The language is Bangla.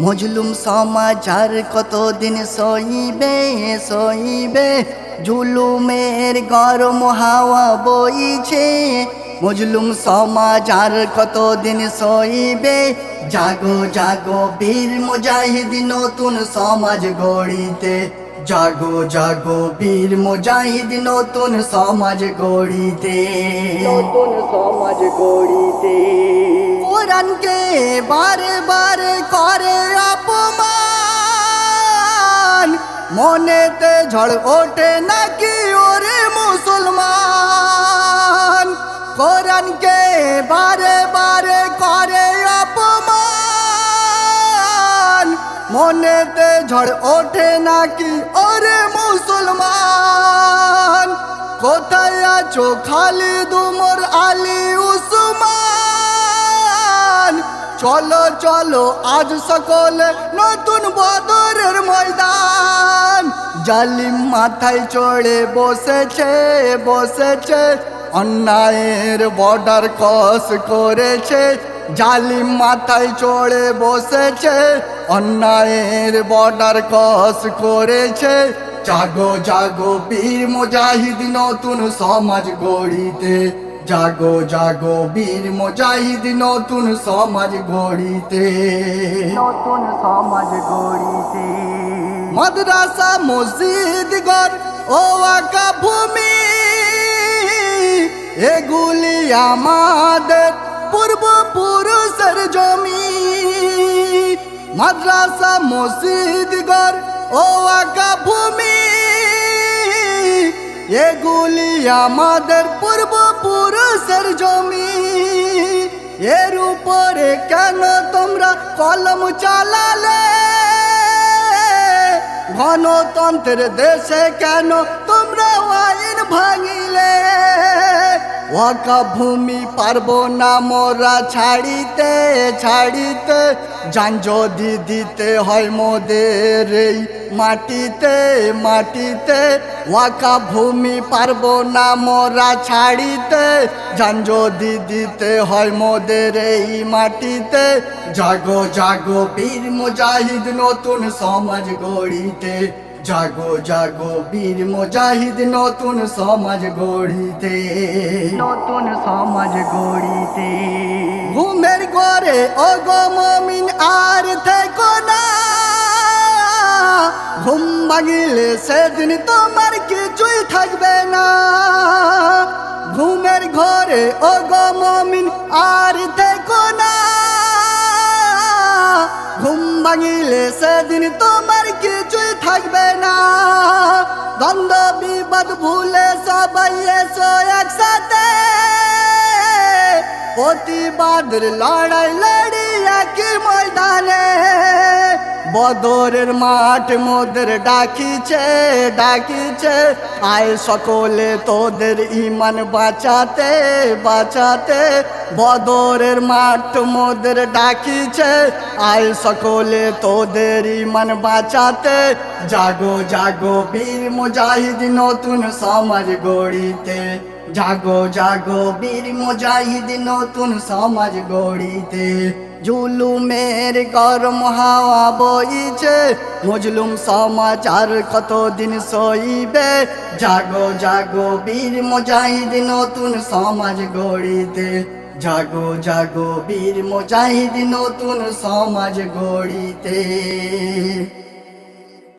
মজলুম সমাজ আর কতদিন সইবে সইবে, জুলুমের গরম হাওয়া বইছে। মজলুম সমাজ আর কতদিন সইবে, জাগো জাগো বীর মুজাহিদ নতুন সমাজ গড়িতে। জাগো জাগো বীর মুজাহিদ নতুন সমাজ গড়িতে, নতুন সমাজ গড়িতে। কোরআনকে বারে বারে করে অপমান, মনেতে ঝড় ওঠে নাকি ওরে মুসলমান। কোরআনকে বারে বারে করে অপমান, মনেতে ঝড় ওঠে নাকি ওরে মুসলমান। কোথায় আছো খালিদ উমর আলী উসমান, চলো চলো আজ সকলে নতুন বদরের ময়দান। জালিম মাথায় চড়ে বসেছে বসেছে, অন্যায়ের বর্ডার ক্রস করেছে। জালিম মাথায় চড়ে বসেছে, অন্যায়ের বর্ডার ক্রস করেছে। জাগো জাগো বীর মুজাহিদ নতুন সমাজ গড়িতে। জাগো জাগো বীর মুজাহিদ নতুন সমাজ গড়িতে, নতুন সমাজ গড়িতে। মাদ্রাসা মসজিদ ঘর ও আকা ভূমি, এগুলি আমাদের পূর্বপুরুষের জমি। মাদ্রাসা মসজিদ ঘর ও আকা ভূমি, এগুলি আমাদের পূর্বপুরুষের জমি। এর উপরে কেন তোমরা কলম চালালে? গণতন্ত্রের দেশে কেন তোমরা আইন ভাঙিলে? ওয়াকফ ভূমি পারবো না মোরা ছাড়িতে ছাড়িতে, জান যদি দিতে হয় মোদের এই মাটিতে মাটিতে। ওয়াকফ ভূমি পারবো না মোরা ছাড়িতে, জান যদি দিতে হয় মোদের এই মাটিতে। জাগো জাগো বীর মুজাহিদ নতুন সমাজ গড়িতে। জাগো জাগো বীর মুজাহিদ নতুন সমাজ গড়িতে, নতুন সমাজ গড়িতে। ঘুমের ঘরে ও গো মুমিন আর থেকো না, ঘুম ভাঙিলে সেদিন তোমার কিছুই থাকবে না। ঘুমের ঘরে ও গো মুমিন আর থেকো না, ঘুম ভাঙিলে সেদিন তোমার কিছুই থাকবে না। দ্বন্দ্ব বিবাদ ভুলে সবাই এসো একসাথে, প্রতিবাদের লড়াই লড়ি একই ময়দানে। বদরের মাঠ মোদের ডাকিছে ডাকিছে, আয় সকলে তোদের ইমান বাঁচাতে বাঁচাতে। বদরের মাঠ মোদের ডাকিছে, আয় সকলে তোদের ইমান বাঁচাতে। জাগো জাগো বীর মুজাহিদ নতুন সমাজ গড়িতে। জাগো জাগো বীর মুজাহিদ নতুন সমাজ গড়িতে। জুলুমের গরম হাওয়া বইছে, মজলুম সমাজ আর কতদিন সইবে। জাগো জাগো বীর মুজাহিদ নতুন সমাজ গড়িতে। জাগো জাগো বীর মুজাহিদ নতুন সমাজ গড়িতে।